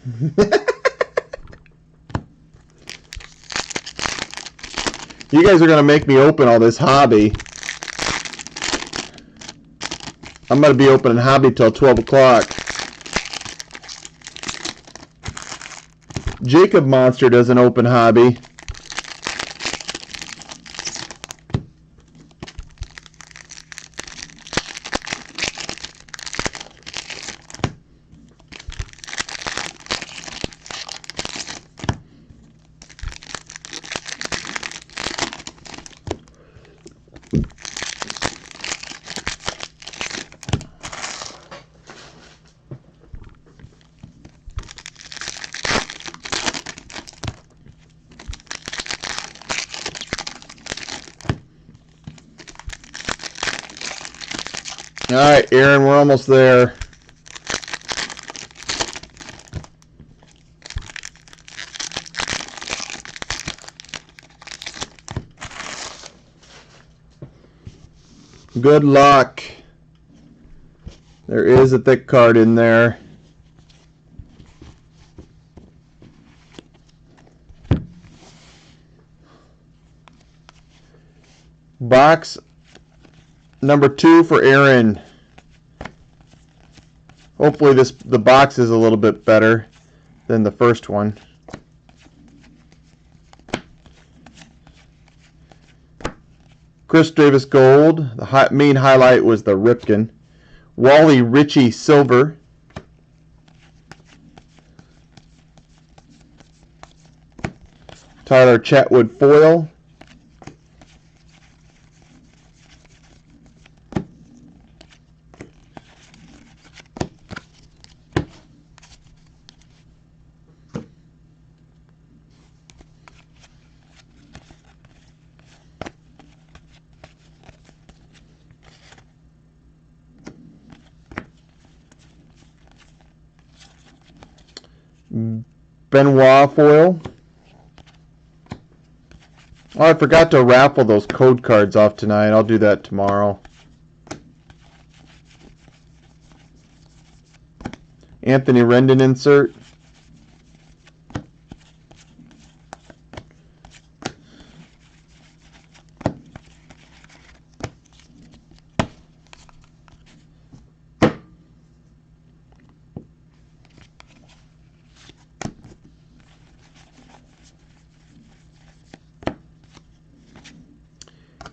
You guys are going to make me open all this hobby. I'm going to be opening hobby till 12 o'clock. Jacob Monster doesn't open hobby. All right, Aaron, we're almost there. Good luck. There is a thick card in there. Box number 2 for Aaron. Hopefully the box is a little bit better than the first one. Chris Davis Gold. The main highlight was the Ripken. Wally Ritchie Silver. Tyler Chatwood Foil. Benoit Foil. Oh, I forgot to raffle those code cards off tonight. I'll do that tomorrow. Anthony Rendon insert.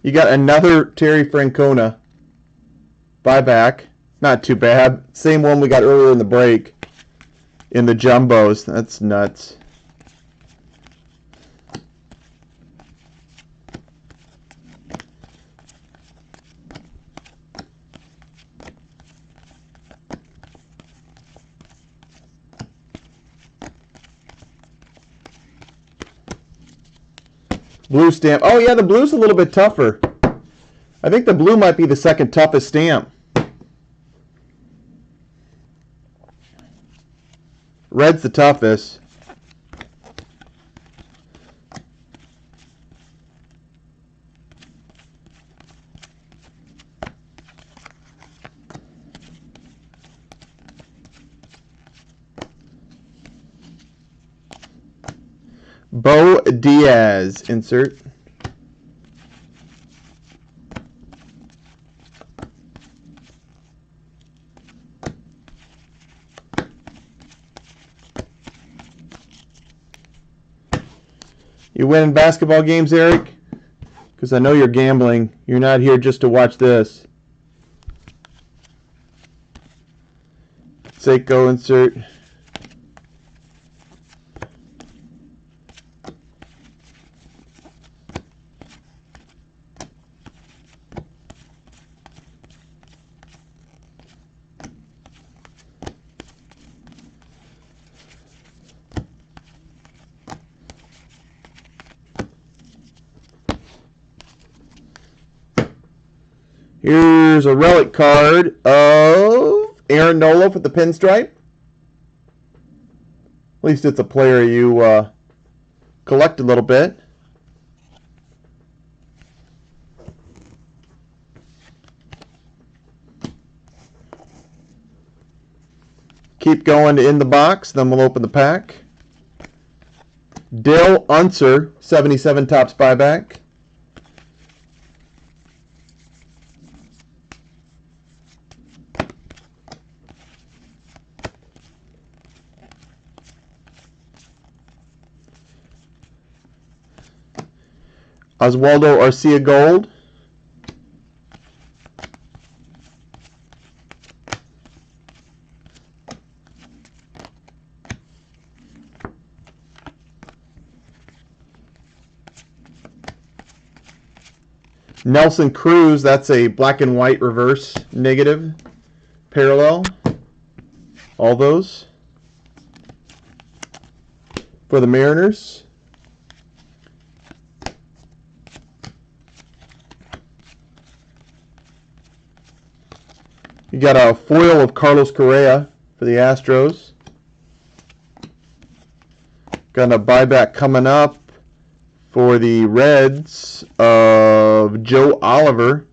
You got another Terry Francona buyback. Not too bad. Same one we got earlier in the break in the jumbos. That's nuts. Blue stamp. Oh yeah, the blue's a little bit tougher. I think the blue might be the second toughest stamp. Red's the toughest. Bo Diaz insert. You winning basketball games, Eric? Because I know you're gambling. You're not here just to watch this. Seiko insert. Here's a relic card of Aaron Nola with the pinstripe. At least it's a player you collect a little bit. Keep going to in the box, then we'll open the pack. Dale Unser, 77 Topps buyback. Oswaldo Arcia Gold. Nelson Cruz, that's a black and white reverse negative parallel. All those for the Mariners. You got a foil of Carlos Correa for the Astros. Got a buyback coming up for the Reds of Joe Oliver.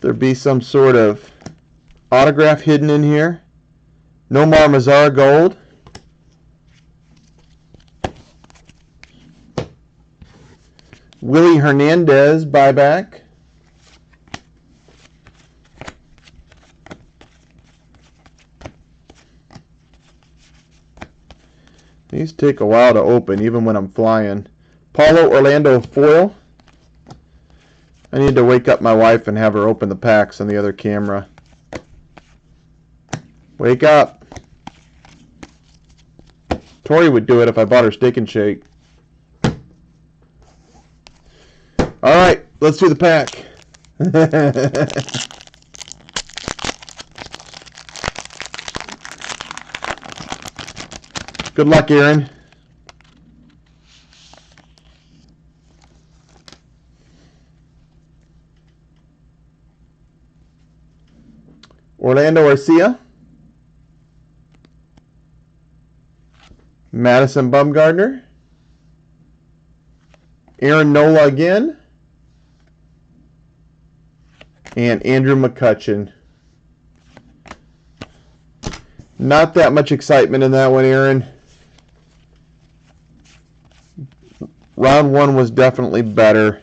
There be some sort of autograph hidden in here. Nomar Mazara Gold. Willie Hernandez buyback. These take a while to open, even when I'm flying. Paulo Orlando foil. I need to wake up my wife and have her open the packs on the other camera. Wake up. Tori would do it if I bought her Steak and Shake. Alright, let's do the pack. Good luck, Aaron. Orlando Arcia. Madison Bumgarner. Aaron Nola again. And Andrew McCutchen. Not that much excitement in that one, Aaron. Round one was definitely better.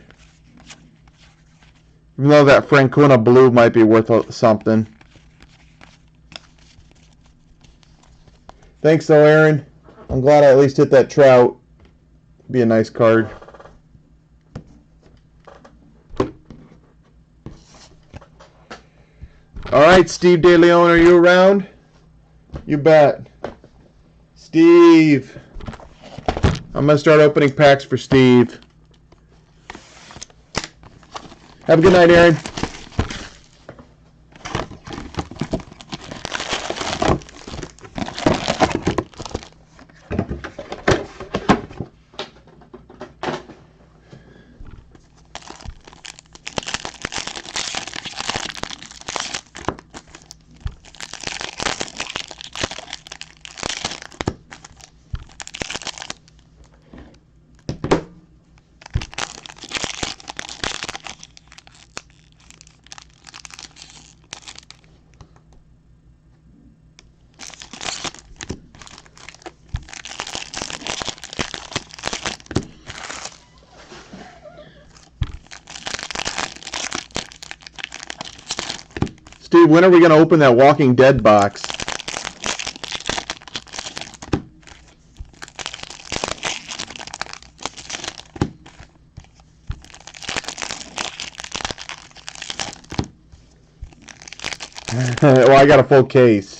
Even though that Francona blue might be worth something. Thanks though, Aaron. I'm glad I at least hit that Trout. Be a nice card. Alright, Steve DeLeon, are you around? You bet. Steve. I'm going to start opening packs for Steve. Have a good night, Aaron. Steve, when are we going to open that Walking Dead box? Well, I got a full case.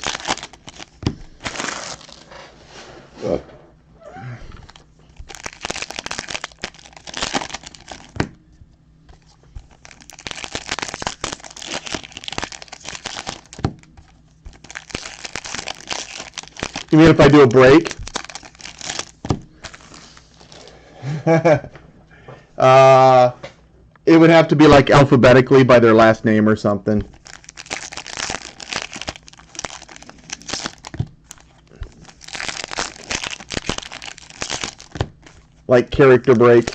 You mean if I do a break? It would have to be like alphabetically by their last name or something. Like character break.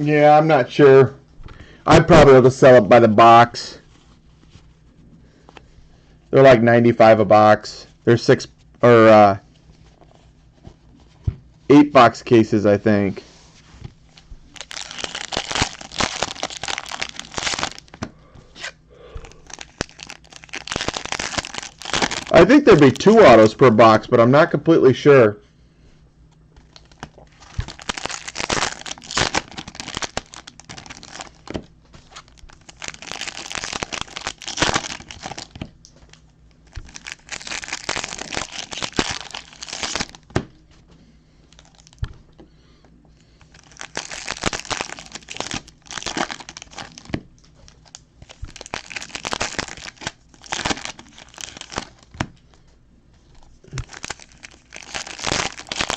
Yeah, I'm not sure. I'd probably have to sell it by the box. They're like $95 a box. They're 6 or 8 box cases, I think. I think there'd be 2 autos per box, but I'm not completely sure.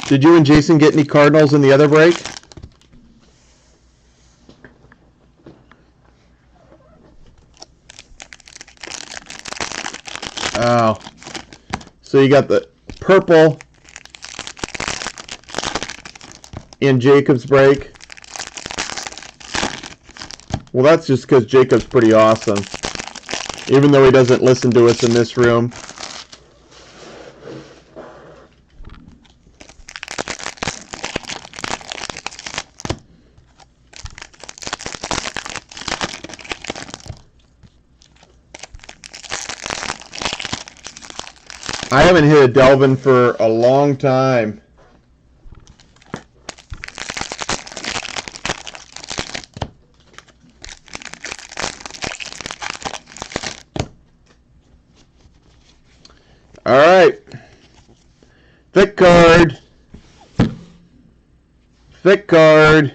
Did you and Jason get any Cardinals in the other break? Oh. So you got the purple in Jacob's break. Well, that's just because Jacob's pretty awesome. Even though he doesn't listen to us in this room. I haven't hit a Delvin for a long time. All right. Thick card. Thick card.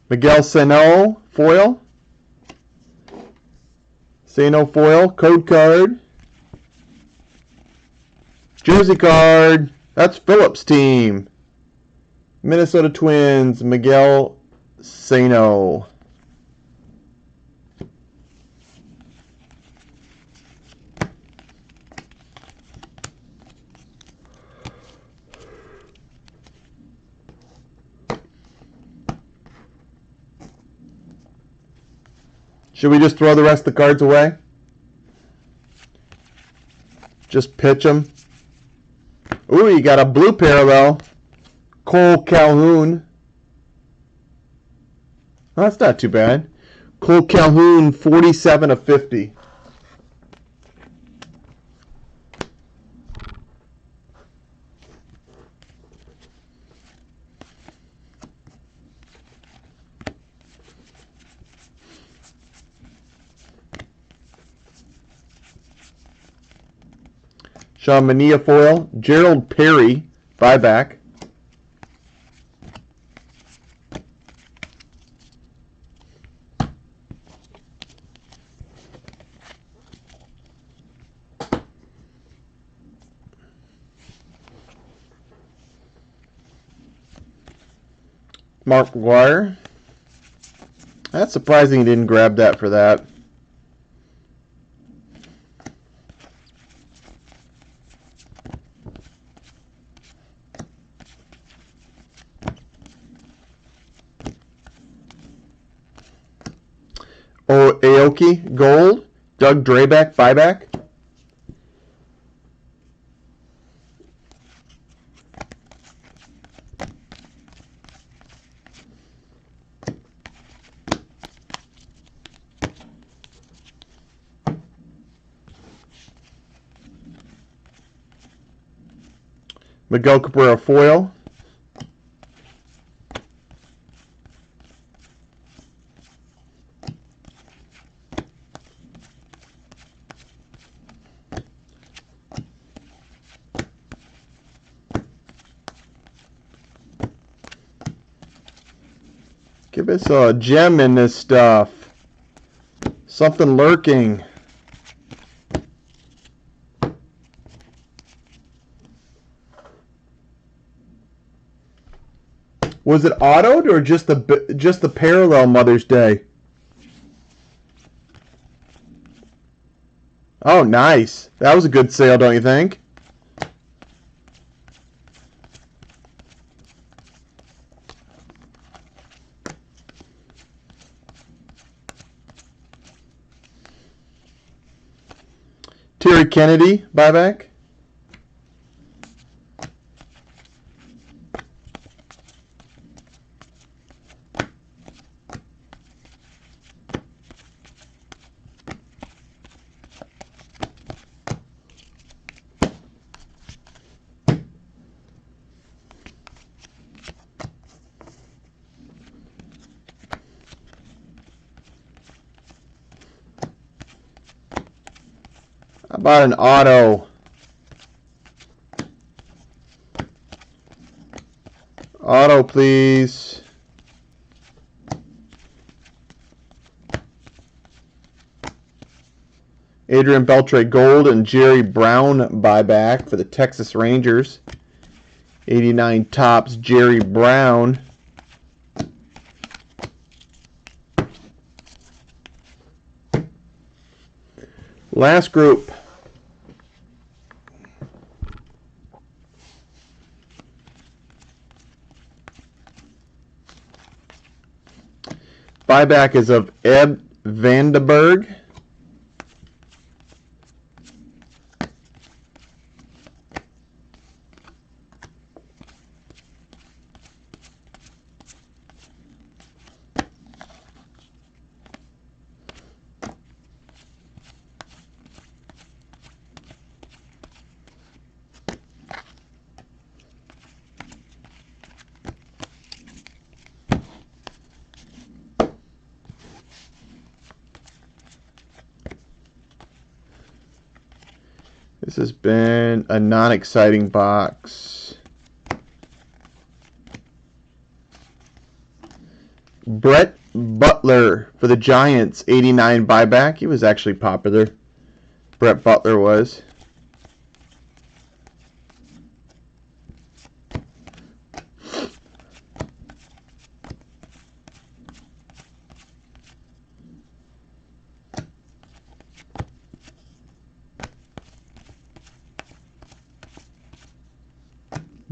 Miguel Sano foil. Sano foil. Code card. Jersey card. That's Phillips' team. Minnesota Twins. Miguel Sano. Should we just throw the rest of the cards away? Just pitch them. Ooh, you got a blue parallel. Cole Calhoun. Oh, that's not too bad. Cole Calhoun, 47 of 50. Sean Mania foil. Gerald Perry, buyback. Mark McGuire. That's surprising he didn't grab that for that. Oh, Aoki, gold. Doug Drabek, buyback. Miguel Cabrera foil. Give us a gem in this stuff. Something lurking. Was it autoed or just the parallel Mother's Day? Oh, nice. That was a good sale, don't you think? Terry Kennedy buyback. How about an auto? Auto, please. Adrian Beltre gold and Jerry Brown buyback for the Texas Rangers. 89 tops, Jerry Brown. Last group. Buyback is of Ed Vandenberg. This has been a non-exciting box. Brett Butler for the Giants, 89 buyback. He was actually popular. Brett Butler was.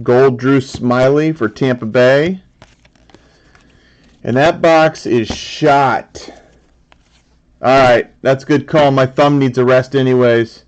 Gold Drew Smiley for Tampa Bay. And that box is shot. Alright, that's a good call. My thumb needs a rest anyways.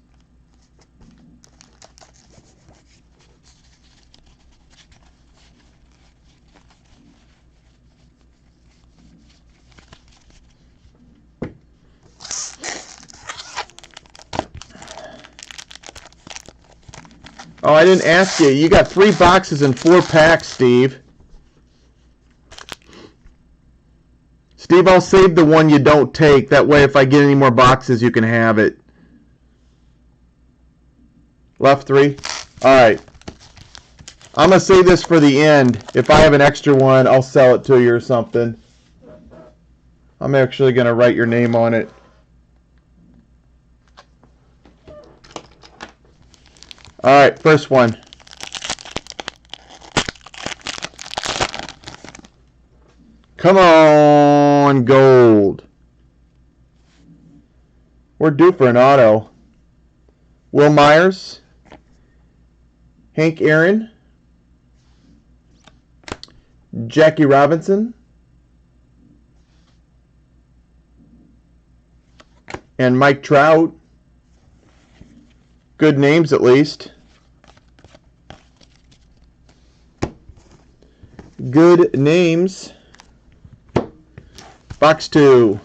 Oh, I didn't ask you. You got 3 boxes and 4 packs, Steve. Steve, I'll save the one you don't take. That way, if I get any more boxes, you can have it. Left 3? Alright. I'm going to save this for the end. If I have an extra one, I'll sell it to you or something. I'm actually going to write your name on it. Alright, first one. Come on, gold. We're due for an auto. Will Myers. Hank Aaron. Jackie Robinson. And Mike Trout. Good names at least. Good names. Box 2.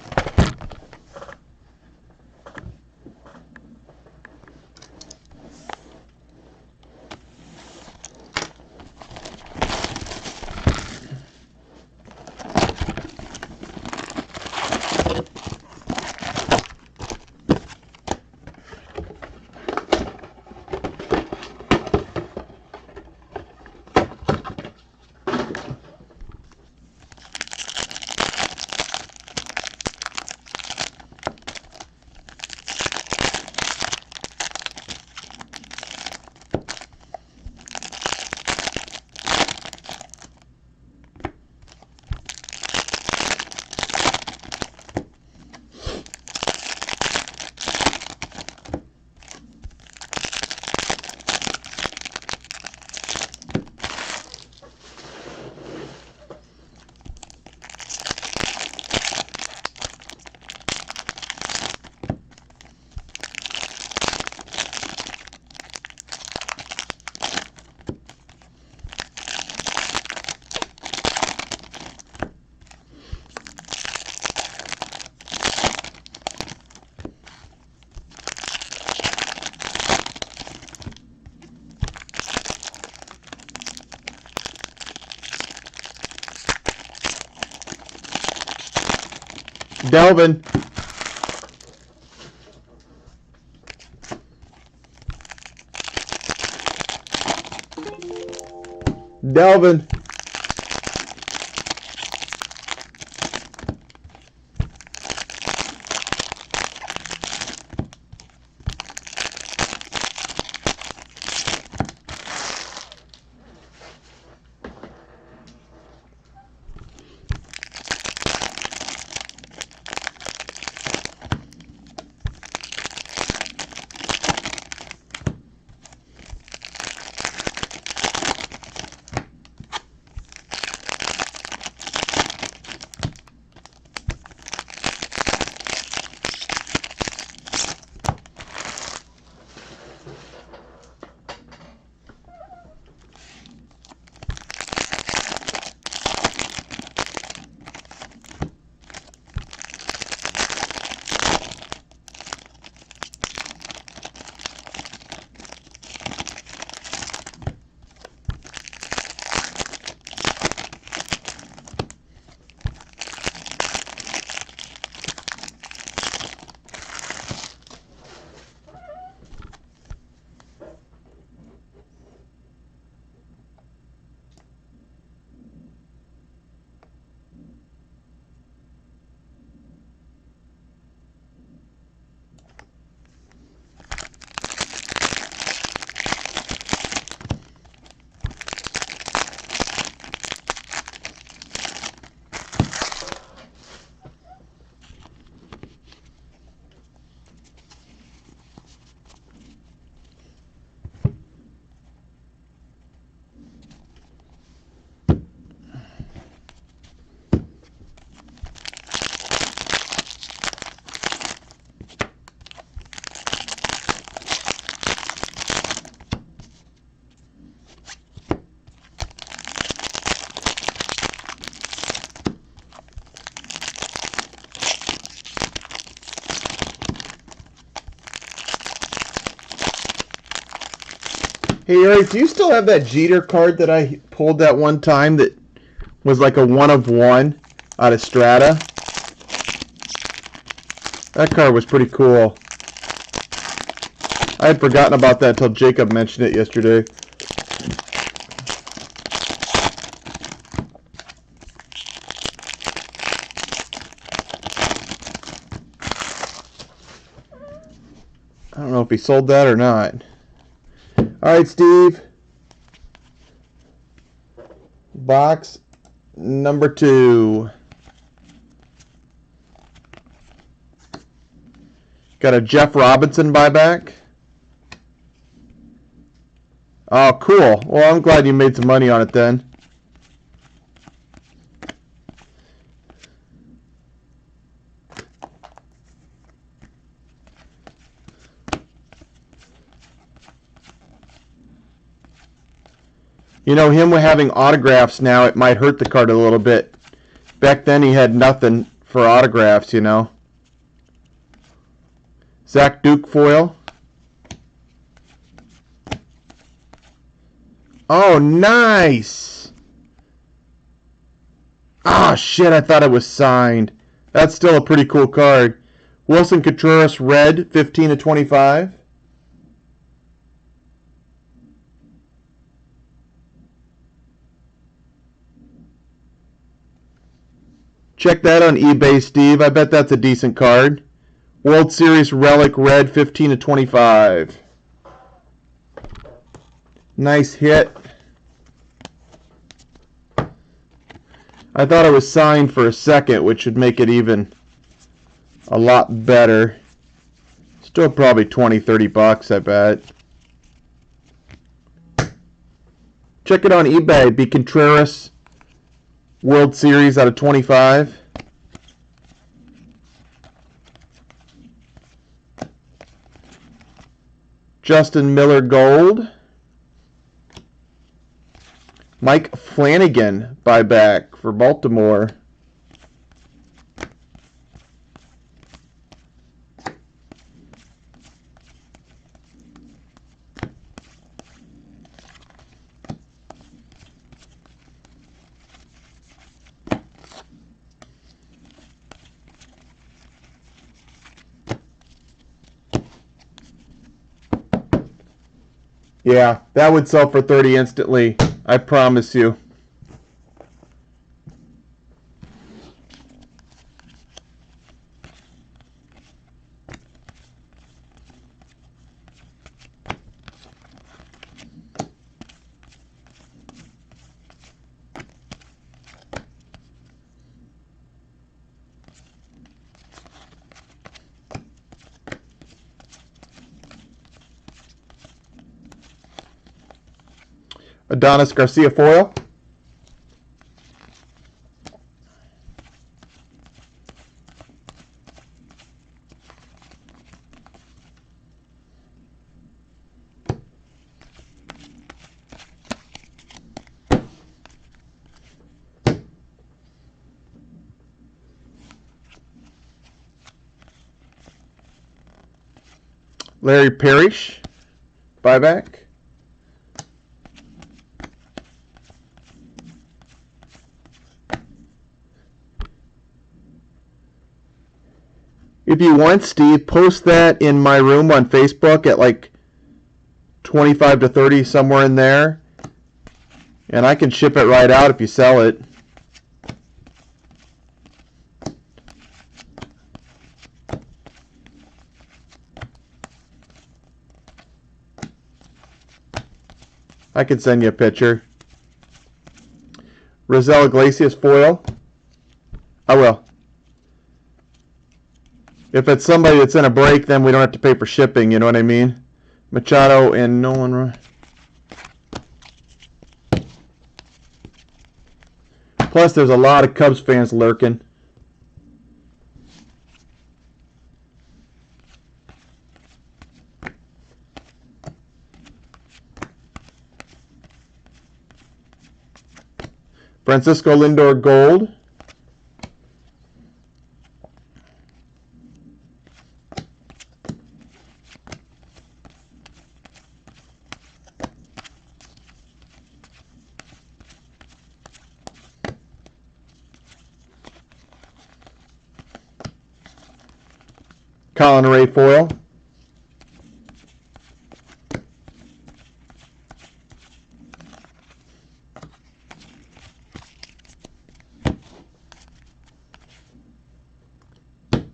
Delvin. Delvin. Hey, Eric, do you still have that Jeter card that I pulled that one time that was like a 1 of 1 out of Strata? That card was pretty cool. I had forgotten about that until Jacob mentioned it yesterday. I don't know if he sold that or not. All right, Steve. Box number 2. Got a Jeff Robinson buyback. Oh, cool. Well, I'm glad you made some money on it then. You know, him having autographs now, it might hurt the card a little bit. Back then he had nothing for autographs, you know. Zach Duke foil. Oh, nice! Ah, shit, I thought it was signed. That's still a pretty cool card. Wilson Contreras red, 15 of 25. Check that on eBay, Steve. I bet that's a decent card. World Series relic red, 15 of 25. Nice hit. I thought it was signed for a second, which would make it even a lot better. Still probably 20, 30 bucks, I bet. Check it on eBay. It'd be Contreras World Series out of 25. Justin Miller gold. Mike Flanagan buyback for Baltimore. Yeah, that would sell for 30 instantly. I promise you. Adonis Garcia foil. Larry Parrish buyback. If you want, Steve, post that in my room on Facebook at like 25 to 30, somewhere in there. And I can ship it right out if you sell it. I can send you a picture. Rosell Iglesias foil. I will. If it's somebody that's in a break, then we don't have to pay for shipping, you know what I mean? Machado and Nolan. Plus, there's a lot of Cubs fans lurking. Francisco Lindor gold. Colin Ray foil.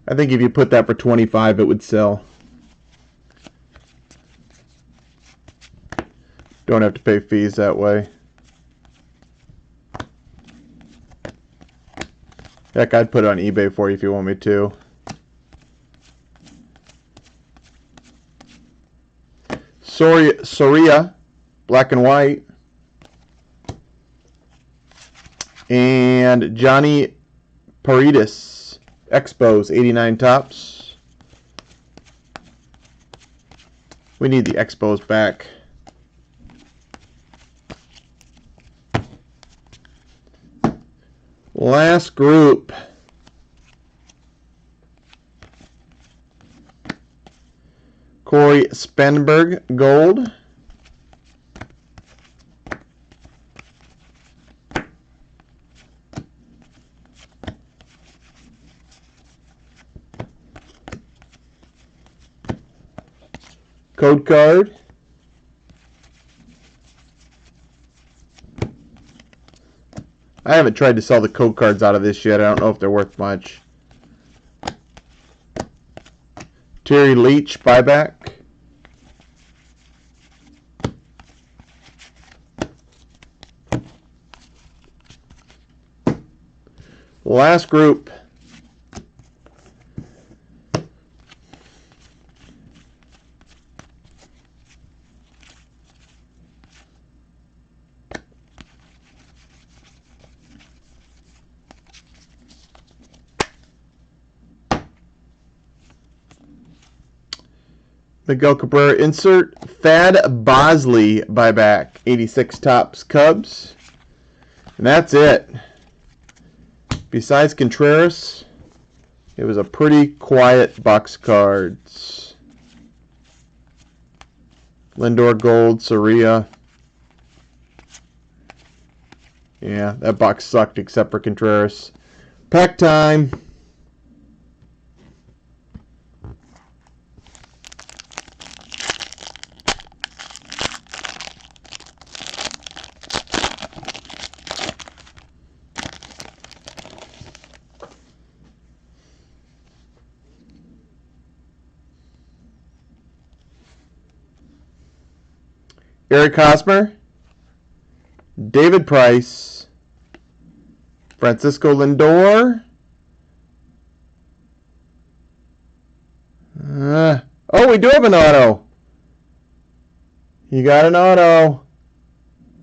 I think if you put that for 25, it would sell. Don't have to pay fees that way. Heck, I'd put it on eBay for you if you want me to. Soria, black and white. And Johnny Paredes, Expos, 89 tops. We need the Expos back. Last group. Corey Spanberg, gold. Code card. I haven't tried to sell the code cards out of this yet. I don't know if they're worth much. Terry Leach, buyback. Last group. Miguel Cabrera insert. Thad Bosley buyback. 86 tops Cubs. And that's it. Besides Contreras, it was a pretty quiet box cards. Lindor gold, Soria. Yeah, that box sucked except for Contreras. Pack time. Eric Hosmer, David Price, Francisco Lindor. Oh, we do have an auto. You got an auto.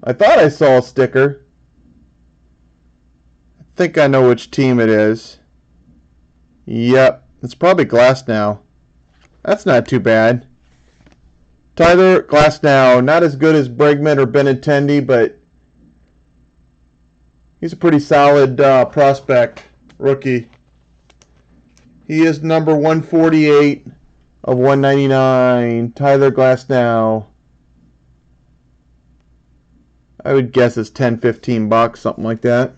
I thought I saw a sticker. I think I know which team it is. Yep, it's probably Glasnow. That's not too bad. Tyler Glasnow, not as good as Bregman or Benintendi, but he's a pretty solid prospect, rookie. He is number 148 of 199. Tyler Glasnow. I would guess it's 10, 15 bucks, something like that.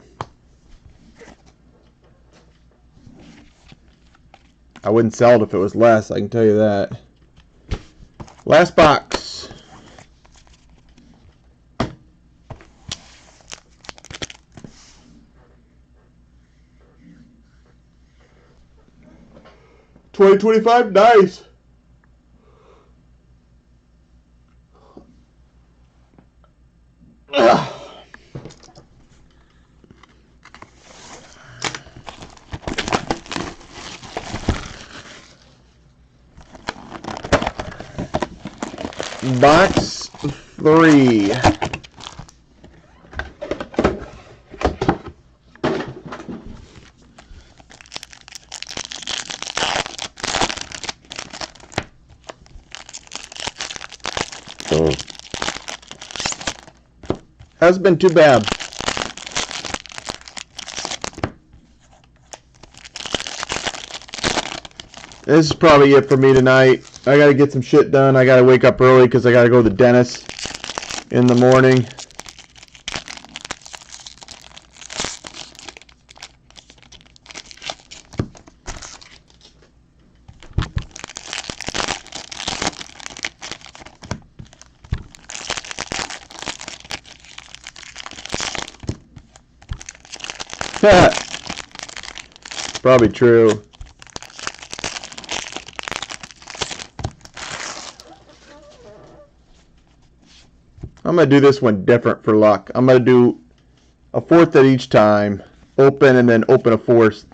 I wouldn't sell it if it was less, I can tell you that. Last box. $20.25, nice. Box 3. Hasn't been too bad. This is probably it for me tonight. I gotta get some shit done. I gotta wake up early because I gotta go to the dentist in the morning. Probably true. I'm going to do this one different for luck. I'm going to do a fourth at each time. Open and then open a fourth.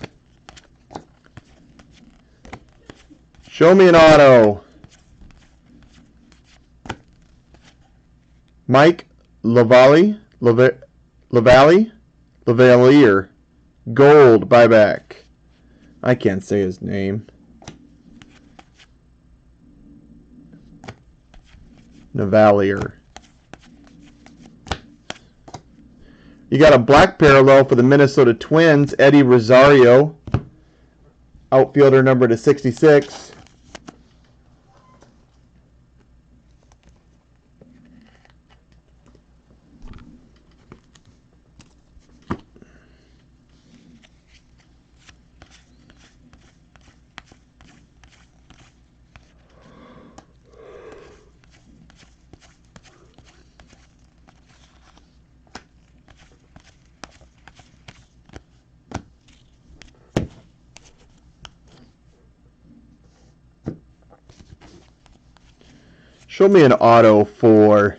Show me an auto. Mike Lavalley. Lavalier. Gold buyback. I can't say his name. Navalier. You got a black parallel for the Minnesota Twins, Eddie Rosario, outfielder number to 66. Show me an auto for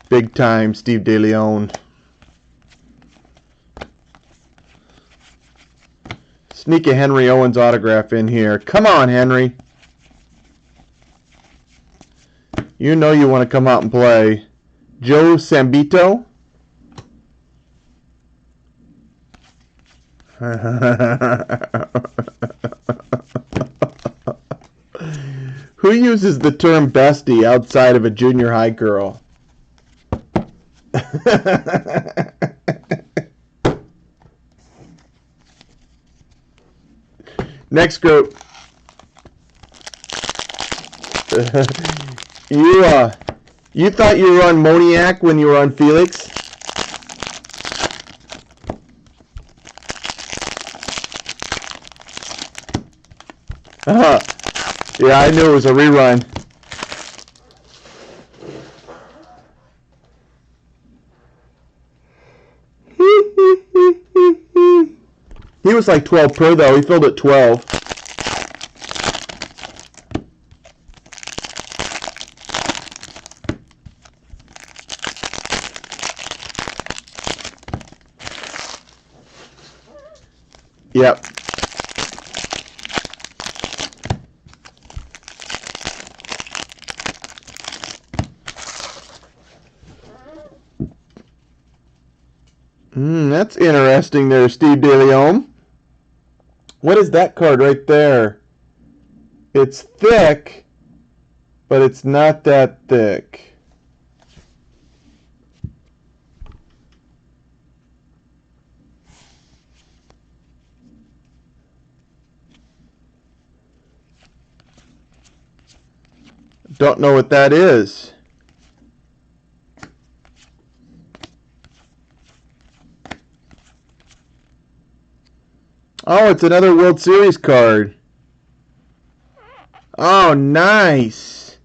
big time Steve DeLeon. Sneak a Henry Owens autograph in here. Come on, Henry. You know you want to come out and play. Joe Sambito. Who uses the term bestie outside of a junior high girl? Next group. You thought you were on Moniac when you were on Felix? Yeah, I knew it was a rerun. He was like 12 per though. He filled at 12. Yep. That's interesting there, Steve DeLeon. What is that card right there? It's thick, but it's not that thick. Don't know what that is. Oh, it's another World Series card. Oh, nice.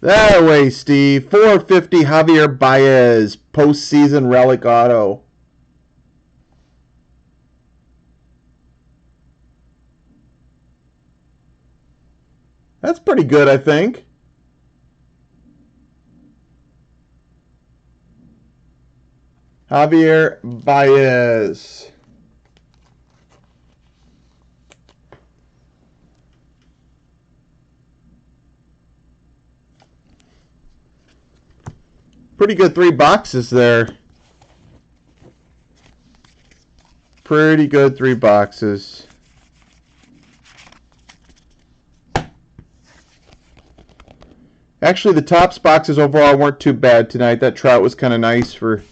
That way, Steve. 450 Javier Baez, postseason relic auto. That's pretty good, I think. Javier Baez. Pretty good 3 boxes there. Pretty good 3 boxes. Actually, the Topps boxes overall weren't too bad tonight. That Trout was kind of nice for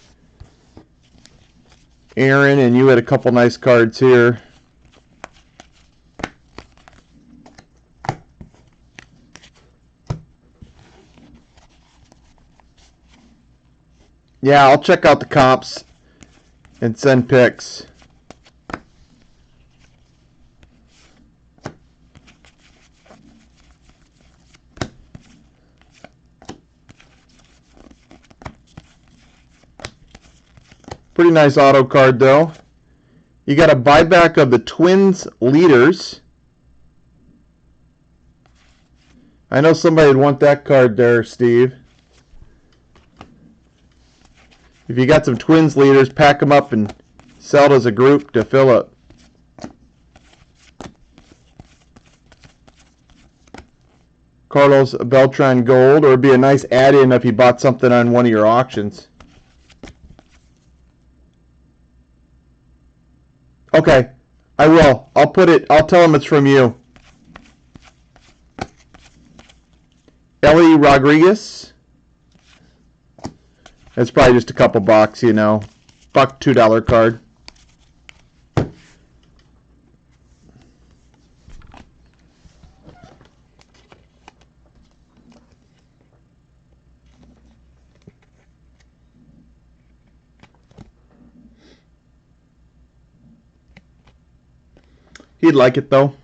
Aaron, and you had a couple nice cards here. Yeah, I'll check out the comps and send pics. Pretty nice auto card, though. You got a buyback of the Twins leaders. I know somebody would want that card there, Steve. If you got some Twins leaders, pack them up and sell it as a group to fill up. Carlos Beltran gold, or it'd be a nice add-in if you bought something on one of your auctions. Okay, I will. I'll tell them it's from you. Ellie Rodriguez. It's probably just a couple bucks, you know. Buck $2 card. He'd like it, though.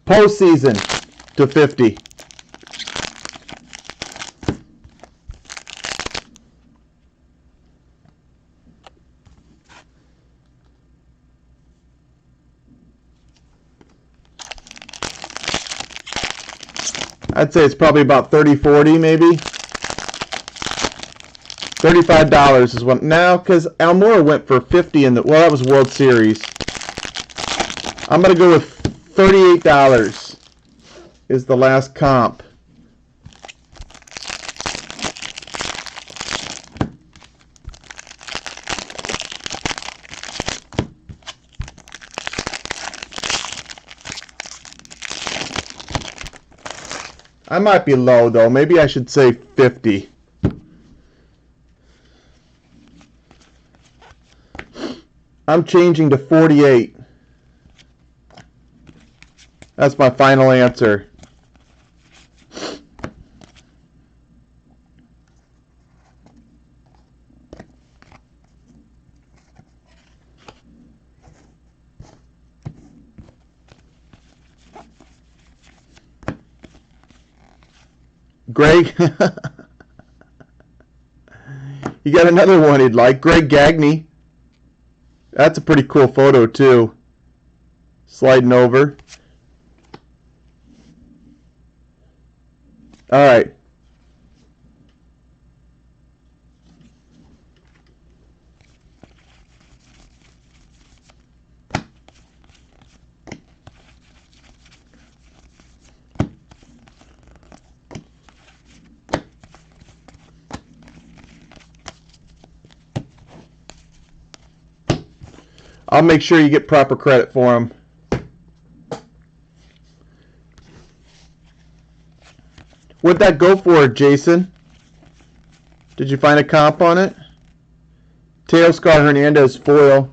Postseason to 50. I'd say it's probably about 30, 40 maybe. $35 is what now, because Almora went for 50 in the, well, that was World Series. I'm going to go with $38 is the last comp. I might be low, though. Maybe I should say 50. I'm changing to 48. That's my final answer. Greg, you got another one he'd like. Greg Gagne. That's a pretty cool photo, too. Sliding over. All right. I'll make sure you get proper credit for them. What'd that go for, Jason? Did you find a comp on it? Teoscar Hernandez foil.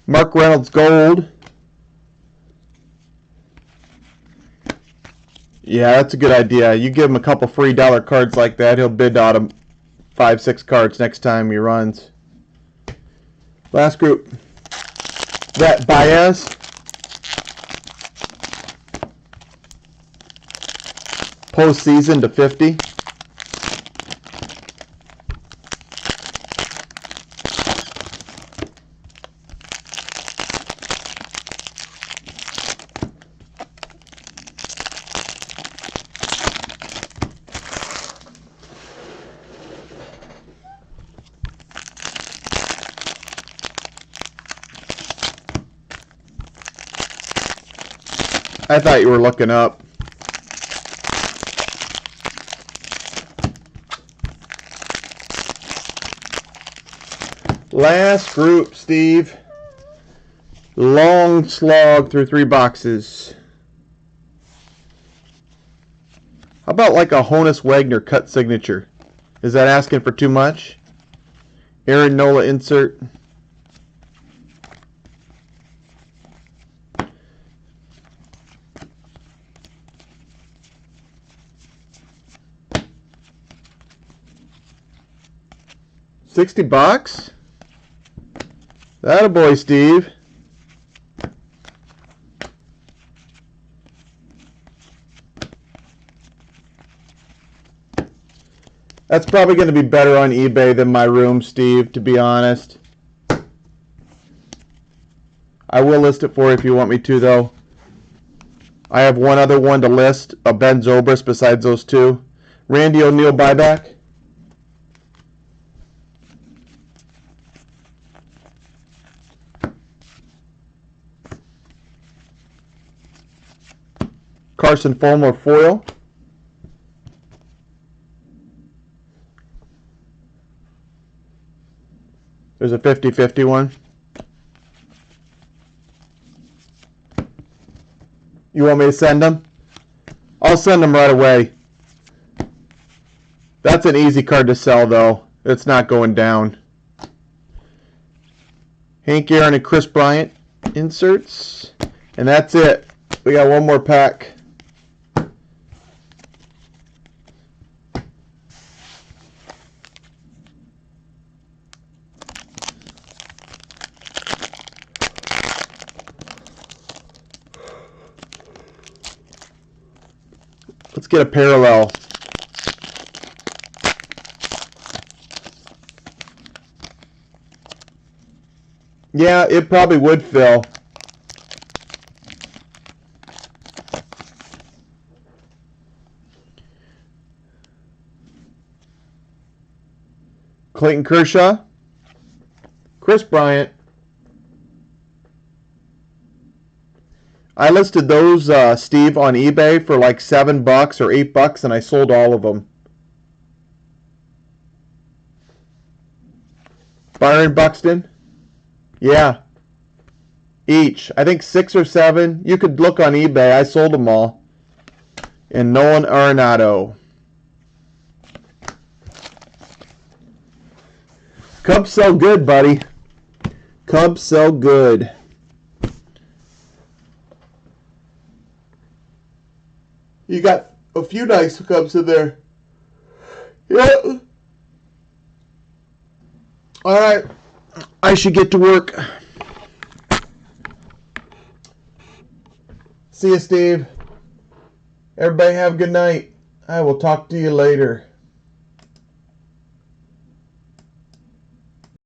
Mark Reynolds gold. Yeah, that's a good idea. You give him a couple free dollar cards like that, he'll bid out him 5-6 cards next time he runs. Last group. That Baez. Postseason to 50. I thought you were looking up. Last group, Steve. Long slog through 3 boxes. How about like a Honus Wagner cut signature? Is that asking for too much? Aaron Nola insert. $60? Attaboy, Steve. That's probably going to be better on eBay than my room, Steve, to be honest. I will list it for you if you want me to, though. I have one other one to list, a Ben Zobrist besides those two. Randy O'Neal buyback. Carson Fulmer foil. There's a 50-50 one. You want me to send them? I'll send them right away. That's an easy card to sell, though. It's not going down. Hank Aaron and Chris Bryant inserts. And that's it. We got one more pack. Let's get a parallel. Yeah, it probably would fill. Clayton Kershaw. Chris Bryant. I listed those, Steve, on eBay for like $7 or $8, and I sold all of them. Byron Buxton. Yeah. Each. I think 6 or 7. You could look on eBay. I sold them all. And Nolan Arenado. Cubs sell good, buddy. Cubs sell good. You got a few nice Cubs in there. Yeah. All right. I should get to work. See you, Steve. Everybody have a good night. I will talk to you later.